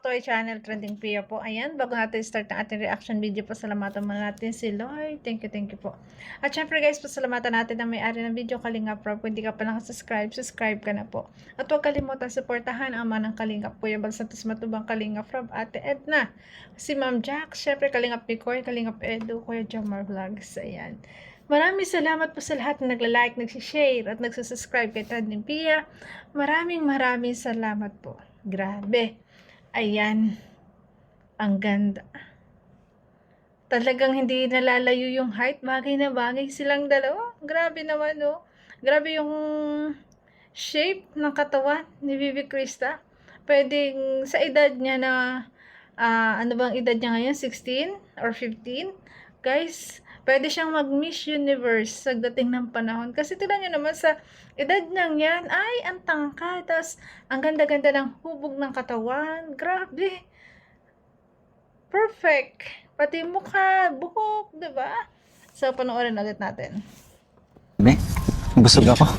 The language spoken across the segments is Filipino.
back to our channel, Trending Pia po. Ayan, bago natin start ang ating reaction video, pasalamatan muna natin si Lord. Thank you po. At syempre guys, pasalamatan natin ang may-ari ng video, Kalinga Prab. Kung hindi ka pa nakasubscribe, subscribe ka na po. At huwag kalimutan supportahan ang ama ng Kalinga, Kuya Bal Santos Matubang, Kalinga Prab, Ate Edna, si Ma'am Jack, syempre Kalinga Picoy, Kalinga Edu, Kuya Jomar Vlogs. Ayan. Maraming salamat po sa lahat na nagla-like, nagsishare, at nagsusubscribe kay Trending Pia. Maraming salamat po. Grabe. Ayan. Ang ganda. Talagang hindi nalalayo yung height. Bagay na bagay silang dalawa. Grabe naman, oh. Grabe yung shape ng katawan ni Vivi Krista. Pwedeng sa edad niya na, ano bang edad niya ngayon? 16 or 15? Guys, pwede siyang mag-Miss Universe sa dating ng panahon. Kasi tignan nyo naman sa edad niyang yan, ay, ang tangka. Tapos, ang ganda-ganda ng hubog ng katawan. Grabe. Perfect. Pati mukha, buhok, diba? So, panoorin ulit natin. Be, busog ako.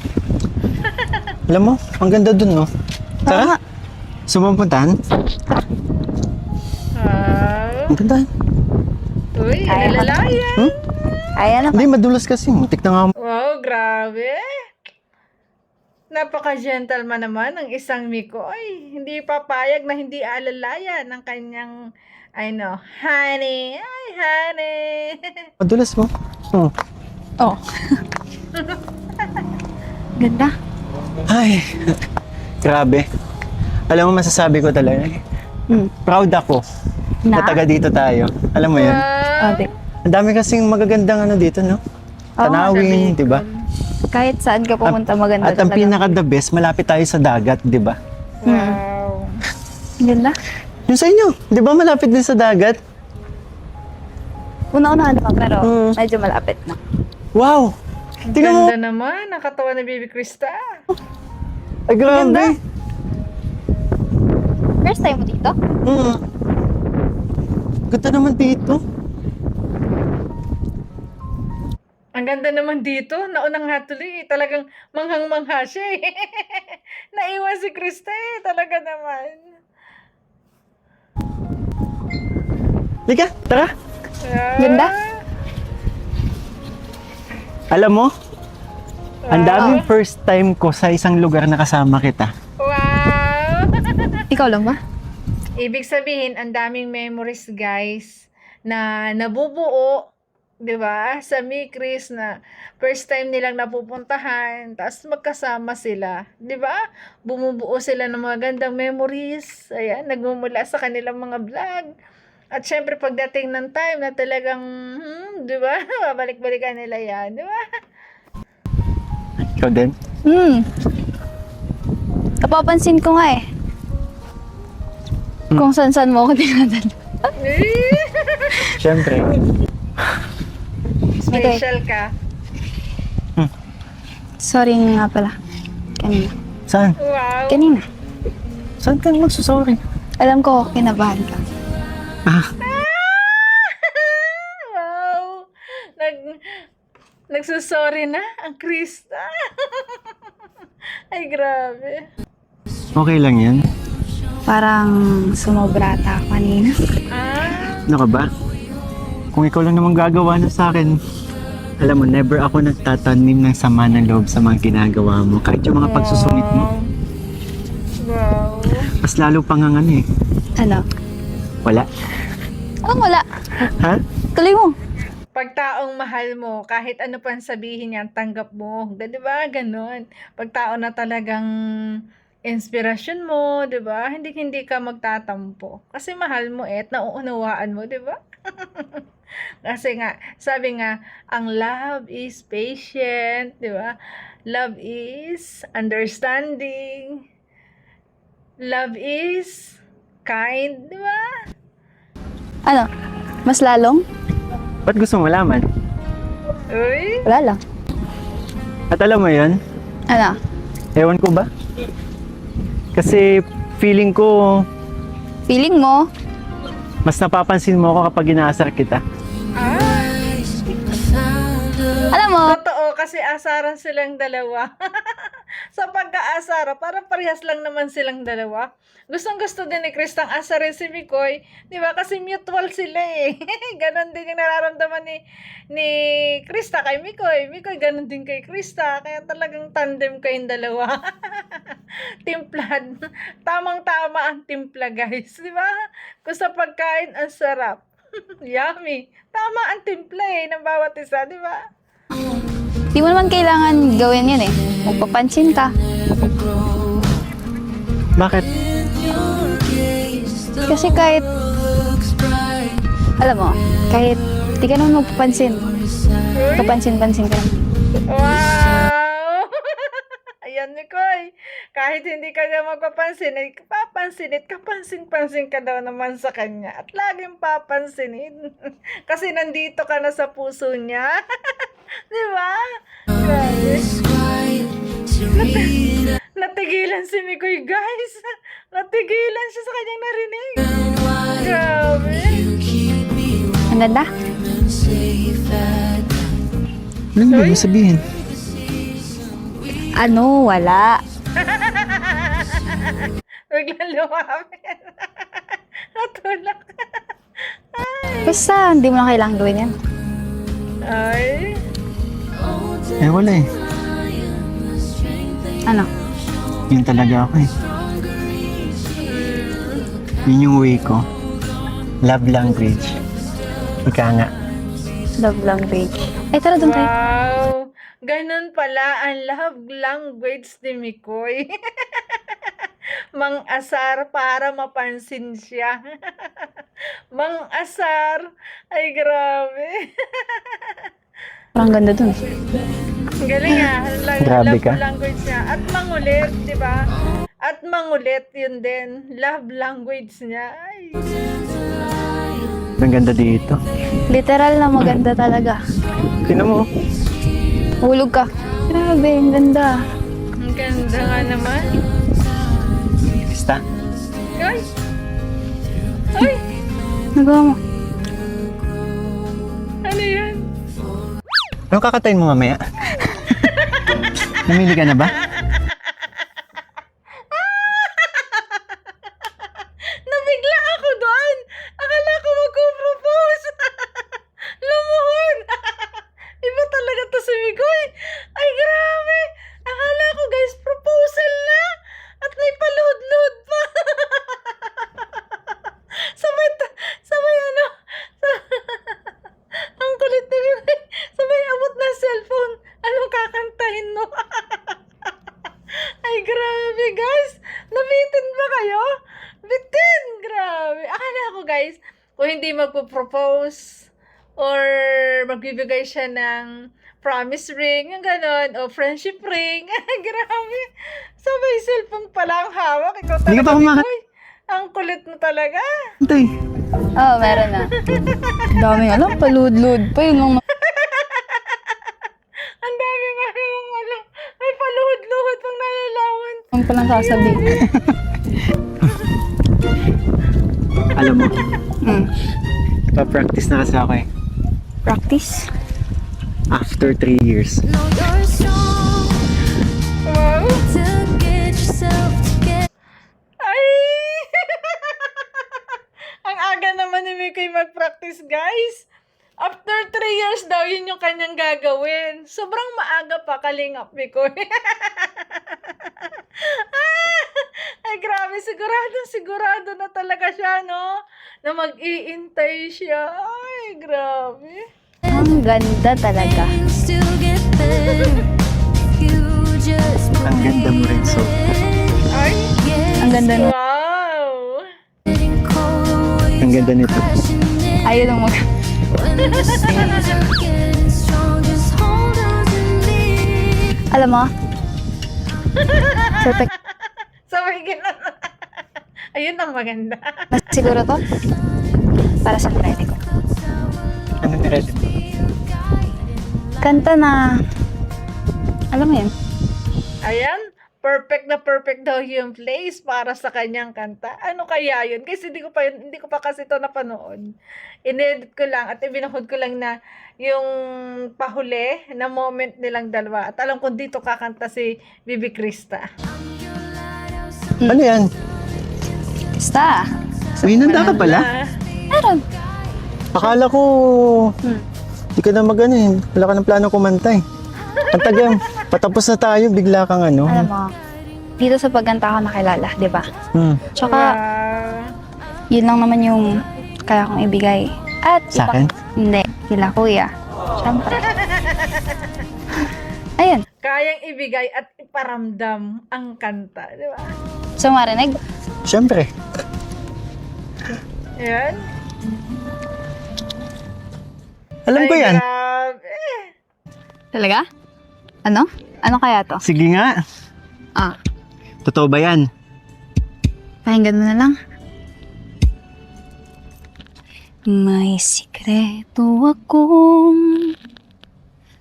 Alam mo, ang ganda dun, no? Tara, sumampuntahan. Ang ganda. Uy, alalayan. Ayan na. Hindi, madulas kasi. Muntik na nga. Wow, grabe. Napaka-gentleman naman ng isang Mikoy. Hindi papayag na hindi alalayan ng kanyang, honey. Ay, honey. Madulas mo. Oh. Oh. Ganda. Ay, grabe. Alam mo, masasabi ko talaga. Proud ako. Na taga dito tayo. Alam mo yun? Ate. Ang dami kasing magagandang dito, no? Tanawin, di ba? Kahit saan ka pumunta, maganda At ang talaga. pinaka-the best, malapit tayo sa dagat, di ba? Wow. Ganda. Yung sa inyo, di ba malapit din sa dagat? Una-unahan naman, pero medyo malapit na. Wow! Ang Tingnan mo! ganda naman. Ang katawan ni Baby Krista. Ay, grabe! First time mo dito? Ganda naman dito. Ang ganda naman dito. Naunang nga tuloy. Talagang manghang-mangha siya eh. Naiwan si Krista eh. Talaga naman. Lika, tara! Ganda. Alam mo, ang daming first time ko sa isang lugar na kasama kita. Wow! Ikaw lang ba? Ibig sabihin, ang daming memories, guys, na nabubuo, 'di ba? Sa Mikris na first time nilang napupuntahan, tapos magkasama sila, 'di ba? Bumubuo sila ng mga gandang memories. Ayan, nagmumula sa kanilang mga vlog. At syempre pagdating ng time na talagang, 'di ba? Babalik-balikan nila 'yan, 'di ba? Ikaw din? Napapansin ko nga eh. Kung saan-saan mo ako dinadala. Siyempre. Special ka. Sorry nga pala. Kanina. Saan? Wow. Kanina. Saan ka magsusorry? Alam ko, kinabahan ka. Wow! Nagsusorry na ang Krista. Ay, grabe. Okay lang yan. Parang sumobra ata ako kanina. Ano ka ba? Kung ikaw lang naman gagawa na sa akin, alam mo, never ako nagtatanim ng sama ng loob sa mga ginagawa mo. Kahit yung mga pagsusungit mo. Wow. Mas lalo pang ang eh. Ano? Wala. Oh, wala. Ha? Tuloy mo. Pag taong mahal mo, kahit ano pang sabihin niya, tanggap mo. Di ba? Ganon. Pag tao na talagang inspirasyon mo, di ba? Hindi ka magtatampo. Kasi mahal mo at nauunawaan mo, di ba? Kasi nga, sabi nga, ang love is patient, di ba? Love is understanding. Love is kind, di ba? Ano? Mas lalong? Ba't gusto mo malaman? Uy, Wala lang. At alam mo yun? Ano? Ewan ko ba? Kasi feeling ko, Feeling mo? mas napapansin mo ako kapag inaasar kita. Alam mo? totoo kasi asaran silang dalawa. Sa pag pagka-asara, para parehas lang naman silang dalawa. Gustong-gusto din ni Krista ang asarin si Mikoy, di ba? Kasi mutual sila eh. Ganon din yung nararamdaman ni Krista kay Mikoy. Mikoy, ganon din kay Krista. Kaya talagang tandem kayong dalawa. Timplad. Tamang-tama ang timpla, guys. Di ba? Kung sa pagkain, ang sarap. Yummy. Tama ang timpla eh, ng bawat isa, di ba? Di mo naman kailangan gawin yan eh. Magpapansin ka. Bakit? Kasi kahit, alam mo, kahit di ka naman magpapansin. Kapansin-pansin ka naman. Wow! Ayan, Mikoy. Kahit hindi ka niya magpapansin, ay papansinit, kapansin-pansin ka daw naman sa kanya. At laging papansinin. Kasi nandito ka na sa puso niya. Di ba? Grabe. Natigilan si Mikoy, guys. Natigilan siya sa kanyang narinig. Grabe. Ang ganda. Anong ibig mo sabihin? Ano? Wala. Biglang lumapit. Natulak. Basta, hindi mo na kailangan gawin yan. Ay. Wala eh. Ano? Yun talaga ako eh. Yun yung way ko. Love language. Ika nga. Love language. Ay, tara doon tayo. Wow. Ganun pala ang love language ni Mikoy. Mang-asar para mapansin siya. Mang-asar. Ay, grabe. Parang ganda dun. Ang galing ah. Grabe Love ka. language niya. At mangulit, di ba? At mangulit, yun din. Love language niya. Ay. Ang ganda dito. Literal na maganda talaga. Tingnan mo. Hulog ka. Grabe, ang ganda. Ang ganda nga naman. Krista. Ay. Ay. Nagawa mo. Ano yan? Anong kakatayin mo mamaya? Namili ka na ba? Nabigla ako doon. Akala ko magpo-propose. Lumuhod. Iba talaga to si Mikoy. Ay, grabe. Akala ko, guys, proposal na. At may palud-lud pa. sabay ano. Ang kulit na Mikoy. Sabay abot na cellphone. Anong kakantahin mo? Ay, grabe, guys. Nabitin ba kayo? Bitin! Grabe. Akala ko, guys, kung hindi magpo-propose or magbibigay siya ng promise ring, yung ganon, o friendship ring. Grabe. Sabay cellphone pala ang hawak. Ikaw Hindi ka talaga, pa kumaka- Mikoy. Ang kulit mo talaga. Antay. Oo, meron na. Daming alam, palud-lud pa yun. Ang dami nga yung ano. May paluhod-luhod pang nalalawan. Ang palang sasabihin. Alam mo, Hmm. pa-practice na kasi ako eh. Practice. After 3 years. Wow. Ay! Ang aga naman ni Mikoy mag-practice, guys. After 3 years daw, yun yung kanyang gagawin. Sobrang maaga pa, kalingap, Mikoy. Ay, grabe. Sigurado na talaga siya, no? Na mag-iintay siya. Ay, grabe. Ang ganda talaga. Ang ganda mo rin, so. Ay, Ang ganda na. wow. Ang ganda nito. Ayun ang mag... Alam mo? Perfect Sabay gano'n. Ayun ang maganda. na siguro to. Para sa nirete ko. Ano niready mo? Kanta na... Alam mo yun? Ayan, perfect na perfect daw yung place para sa kanyang kanta. Ano kaya yun? Kasi hindi ko pa kasi ito napanood. Inedit ko lang at ibinuhod ko lang na yung pahuli na moment nilang dalawa. At alam kong dito kakanta si Bibi Krista. Ano yan? Basta. May nanda ka pala? Na, Meron. Akala ko, di ka na mag-ano eh. Wala ka ng plano kumanta eh. Ang taga, patapos na tayo, bigla kang ano. Alam mo, dito sa pagkanta ako nakilala, di ba? Tsaka, yun lang naman yung kaya kong ibigay. At Sa akin? Hindi, kila kuya. Siyempre. Ayun. kayang ibigay at iparamdam ang kanta. Di ba? So, marinig? Siyempre. Ayan. Alam ko yan. Grabe. Talaga? Ano? Ano kaya to? Sige nga. Ah, Totoo ba yan? pakinggan mo na lang. May sikreto akong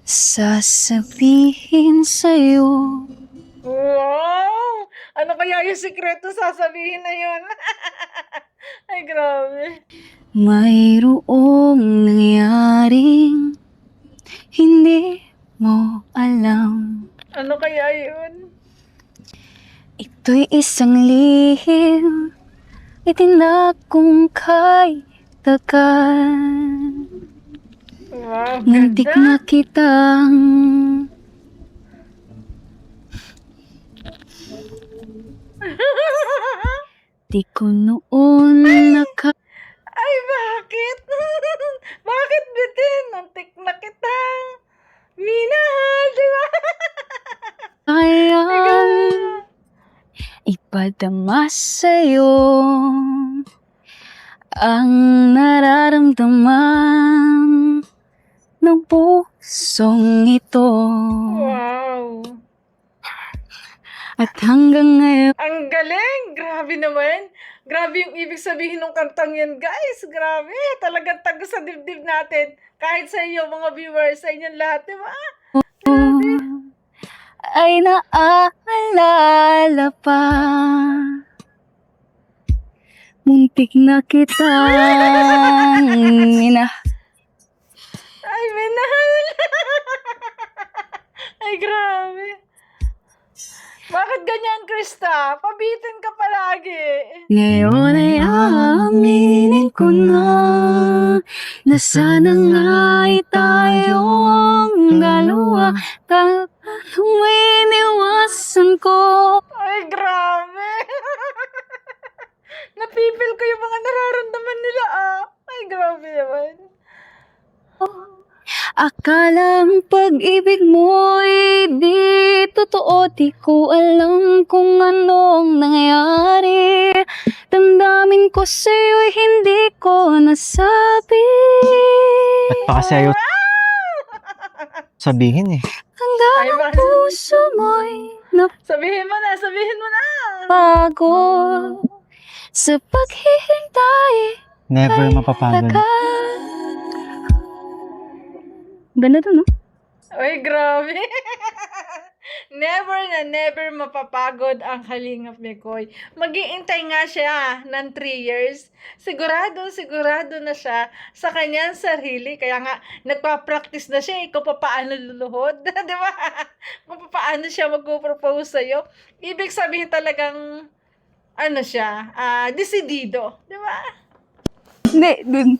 sasabihin sa'yo. Wow! Ano kaya yung sikreto sasabihin na yun? Ay, grabe. Mayroong nangyaring hindi mo alam. Ano kaya yun? Ito'y isang lihim, itinag kong kay takan. Wow, Muntik na ganda. kitang di ko noon Ay, bakit? Bakit bitin? Muntik na kitang minahal, di ba? nakakayang ipadama sa'yo ang nararamdaman ng pusong ito. Wow. At hanggang ngayon, Ang galing! Grabe naman. Grabe yung ibig sabihin ng kantang yan, guys. Grabe. Talagang tago sa dibdib natin. Kahit sa iyo, mga viewers, sa inyong lahat, di ba? ay naaalala pa. Muntik na kitang Ay, minahal. Ay, grabe. Bakit ganyan, Krista? Pabitin ka palagi. Ngayon ay aaminin ko na sana nga'y tayong dalawa kung iniwasan ko. Ay, grabe. Napipil ko yung mga nararamdaman nila, ah. Ay, grabe naman. Akalang pag-ibig mo'y di totoo, di ko alam kung anong nangyari. Damdamin ko sa'yo'y hindi ko nasabi. At pa kasi ayaw sabihin eh. Hanggang Ay, ang bakit? puso mo'y Sabihin mo na, sabihin mo na. napagod sa paghihintay. Never mapapagod. Ganda to, no? Ay, grabe. Never na never mapapagod ang Kalingap Mikoy. Mag-iintay nga siya ng 3 years. Sigurado na siya sa kanyang sarili. Kaya nga, nagpa-practice na siya. Kung paano luluhod. Di ba? Kung paano siya mag-propose sa'yo. Ibig sabihin talagang, ano siya, desidido. Di ba? Hindi, dun.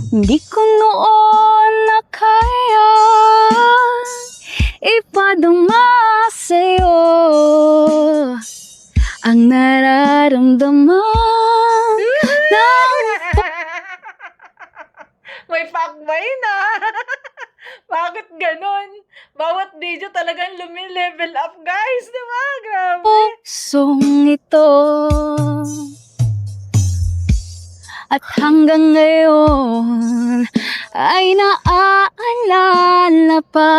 Hindi ko noon na kaya ipadama sa'yo ang nararamdaman ng May fuckboy na. Bakit ganon? Bawat video talagang level up, guys. Di ba? Grabe. pusong ito. At hanggang ngayon ay naaalala pa.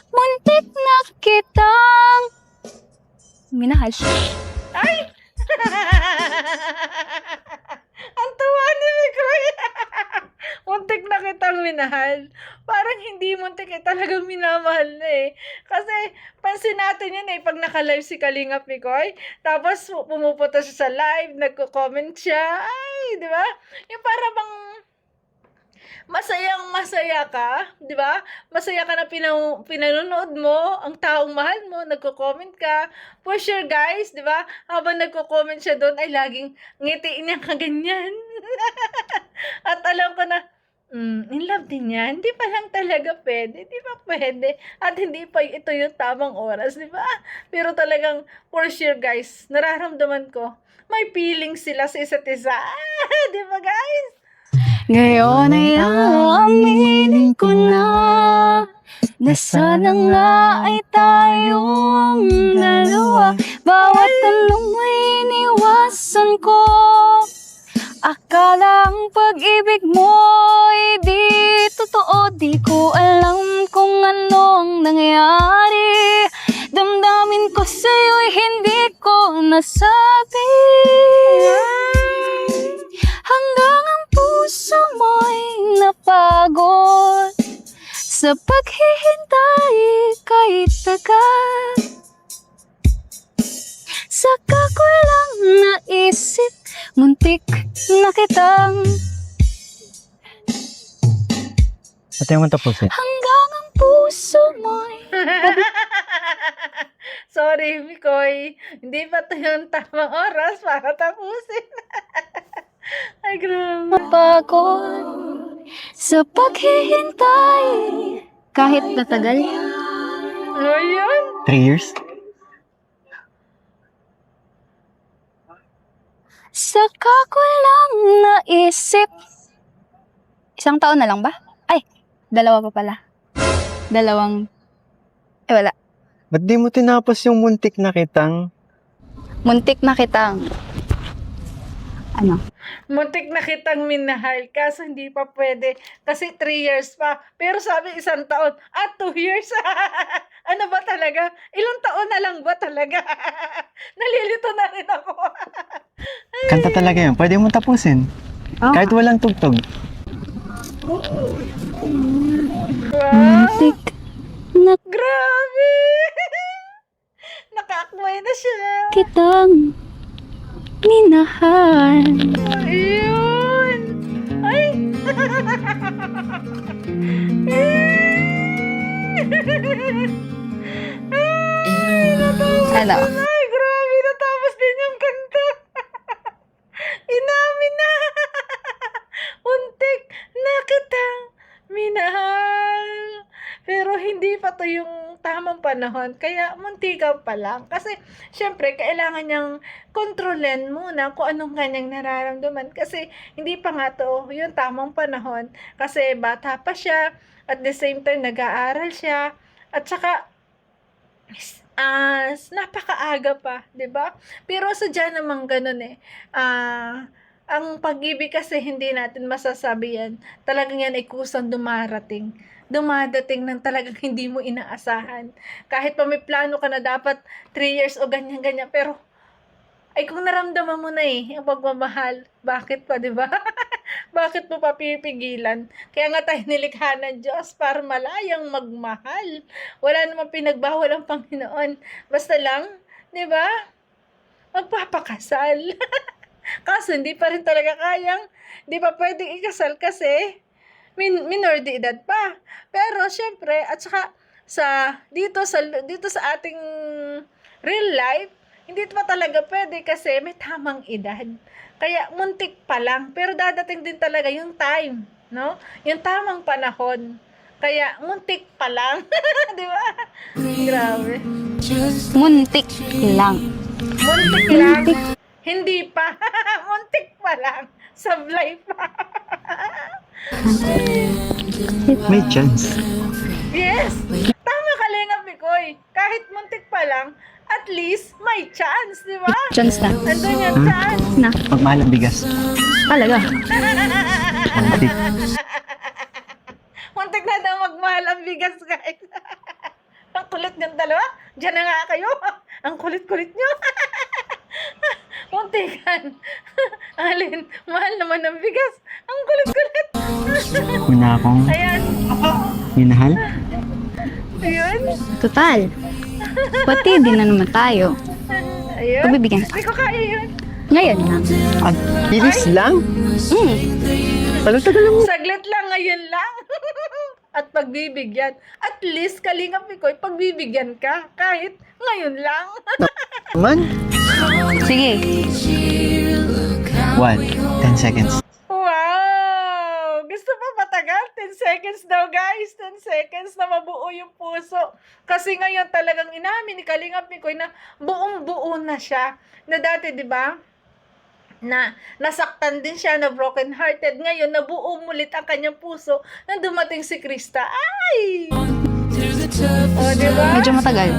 Muntik na kitang minahal. Ay! Ang tuwa ni Mikoy. kitang minahal. Parang hindi muntik eh, talagang minamahal na eh. Kasi, pansin natin yun eh, pag naka-live si Kalinga Picoy, tapos pumupunta siya sa live, nagko-comment siya, ay, di ba? Yung para bang masayang masaya ka, di ba? Masaya ka na pinanonood mo, ang taong mahal mo, nagko-comment ka. For sure guys, di ba? Habang nagko-comment siya doon, ay laging ngiti niya kaganyan. At alam ko na, in love din niya. Hindi pa lang talaga pwede. Hindi pa pwede. At hindi pa ito yung tamang oras, di ba? Pero talagang, for sure guys, nararamdaman ko, may feelings sila sa isa't isa. Di ba guys? Ngayon ay aminin ko na sana nga ay tayong dalawa. Bawat tanong ay iniwasan ko. Akala ang pag-ibig mo ay di totoo. Di ko alam kung ano ang nangyari. Damdamin ko sa'yo'y hindi ko nasabi. Hanggang ang puso mo'y napagod sa paghihintay kahit tagal. Saka ko lang naisip, muntik na kitang Ate mo tapusin. hanggang ang puso mo'y Sorry, Mikoy. Hindi pa ito yung tamang oras para tapusin. Ay, grabe. napagod sa paghihintay kahit natagal. Ano yun? 3 years? Saka ko lang naisip. 1 taon na lang ba? Ay, 2 pa pala. 2. Wala. Ba't di mo tinapos yung muntik na kitang? Muntik na kitang. Ano? Muntik na kitang minahal, kaso hindi pa pwede. Kasi 3 years pa. Pero sabi 1 taon. At 2 years. Ano ba talaga? Ilang taon na lang ba talaga? Nalilito na rin ako. Kanta talaga yun. Pwede mo tapusin. Kahit walang tugtog. Wow. Muntik na Grabe! Nakaakway na siya. kitang minahal. Ayun! Ay! Ay, natapos Ano? na. Ay, grabe. Natapos din yung kanta. Inamin na. Untik na kitang minahal. Pero hindi pa to yung tamang panahon. Kaya muntikan pa lang. Kasi, syempre, kailangan niyang kontrolin muna kung anong kanyang nararamdaman. Kasi, hindi pa nga to yung tamang panahon. Kasi, bata pa siya. At the same time, nag-aaral siya. At saka, napakaaga pa, 'di ba? Pero sadya namang ganun eh. Ang pag-ibig kasi hindi natin masasabi yan. Talagang yan ay kusang dumadating ng talagang hindi mo inaasahan. Kahit pa may plano ka na dapat 3 years o ganyan-ganyan, pero ay kung naramdaman mo na eh, ang pagmamahal, bakit pa, di ba? Bakit mo pa pipigilan? Kaya nga tayo nilikha ng Diyos para malayang magmahal. Wala namang pinagbawal ang Panginoon. Basta lang, di ba? Magpapakasal. Kaso hindi pa rin talaga kayang, di pa pwedeng ikasal kasi minor de edad pa. Pero syempre, at saka dito sa ating real life, hindi pa talaga pwede kasi may tamang edad. Kaya muntik pa lang, pero dadating din talaga yung time, no? Yung tamang panahon. Kaya muntik pa lang, di ba? Grabe. Muntik lang. Muntik lang. Hindi pa. Muntik pa lang. Sablay pa. May chance. Yes. Tama ka, Lenga Picoy. Kahit muntik pa lang, at least may chance, di ba? Chance na. Nandun yung chance. Na. Pagmahal ang bigas. Talaga. Muntik. Muntik na daw magmahal ang bigas, guys. Ang kulit ng dalawa. Diyan na nga kayo. Ang kulit-kulit nyo. Muntikan. Alin, mahal naman ang bigas. Ang kulit-kulit. Una akong Ayan. minahal. Ayun. Total. Pati din na naman tayo. Ayun. Pagbibigyan ka. Hindi ko kaya yun. Ngayon lang. At bilis lang. Hmm. Tagal-tagal mo. Saglit lang, ngayon lang. At pagbibigyan. At least, Kalingap Mikoy, pagbibigyan ka. Kahit ngayon lang. Man. Sige. 1, 10 seconds. Wow! Gusto pa matagal? 10 seconds daw, guys. 10 seconds na mabuo yung puso. Kasi ngayon talagang inamin ni Kalingap Mikoy na buong-buo na siya. Na dati, di ba? Na nasaktan din siya, na broken hearted. Ngayon, nabuo mulit ang kanyang puso nang dumating si Krista. Ay! O, di ba? Medyo matagal.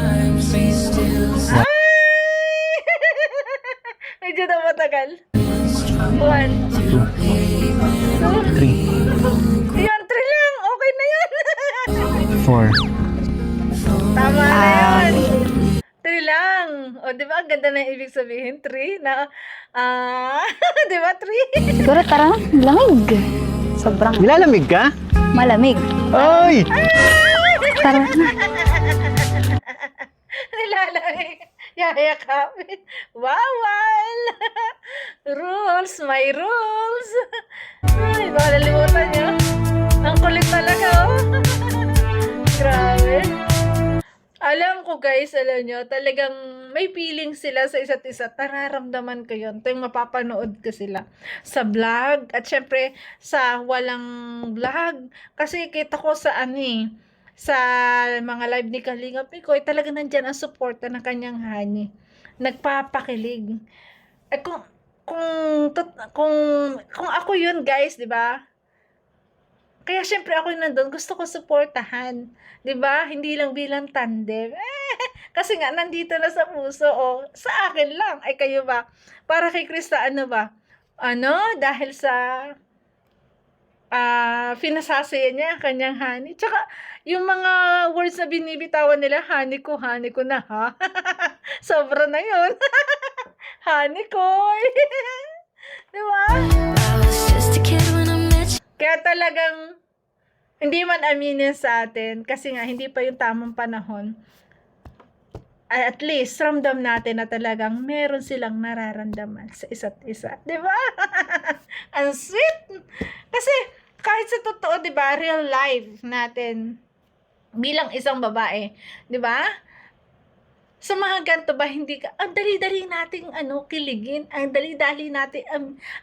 Ay! Medyo na matagal. 1, 2, 3. Yan, 3 lang. Okay na yan. 4. Tama na yan. 3 lang. O, di ba? Ang ganda na yung ibig sabihin. 3 na, di ba? 3. Siguro tara na. Lamig. Sobrang Nilalamig ka? malamig. Oy! Tara na. Nilalamig. Yayakapin. Bawal. Rules. May rules. Ay, baka nalimutan nyo. Ang kulit talaga, oh. Grabe. Alam ko, guys, alam nyo, talagang may feeling sila sa isa't isa. Nararamdaman ko yun. Ito yung mapapanood ko sila sa vlog. At syempre, sa walang vlog. Kasi kita ko sa sa mga live ni Kalingap Mikoy, talaga nandyan ang suporta ng kanyang honey. Nagpapakilig. Eh, kung ako yun, guys, di ba? Kaya syempre ako yung nandun, gusto ko suportahan. 'Di ba? Hindi lang bilang tandem. Kasi nga nandito na sa puso, oh. Sa akin lang. Ay kayo ba? Para kay Krista, ano ba? Dahil sa pinasasaya niya ang kanyang honey. Tsaka yung mga words na binibitawan nila, honey ko na, ha? Sobra na yun. Honey ko. 'Di ba? Kaya talagang hindi man aminin sa atin kasi nga hindi pa yung tamang panahon. At least ramdam natin na talagang meron silang nararamdaman sa isa't isa. 'Di ba? Ang sweet. Kasi kahit sa totoo, 'di ba, real life natin bilang isang babae, 'di ba? Sa mga ganito ba, hindi ka, ang dali-dali nating kiligin, ang dali-dali nating,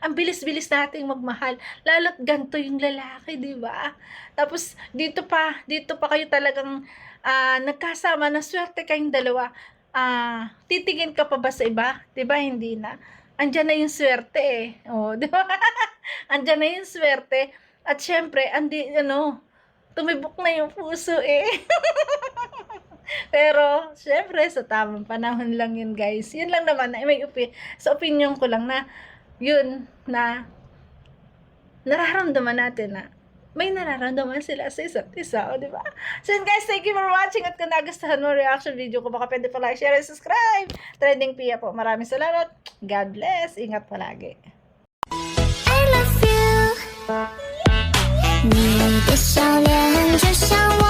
ang bilis-bilis nating magmahal, lalo't ganito yung lalaki, di ba? Tapos, dito pa kayo talagang nagkasama, na swerte kayong dalawa, titingin ka pa ba sa iba? Di ba? Hindi na. Andyan na yung swerte eh. O, di ba? Andyan na yung swerte. At syempre, tumibok na yung puso eh. Pero, syempre, sa tamang panahon lang yun, guys. Yun lang naman, sa opinion ko lang na, yun, na, nararamdaman natin na, may nararamdaman sila sa isa't isa, o, diba? So, yun, guys, thank you for watching. At kung nagustuhan mo reaction video ko, baka pwede pa like, share, and subscribe. Trending Pia po. Maraming salamat. God bless. Ingat palagi. I love you，你的笑脸就像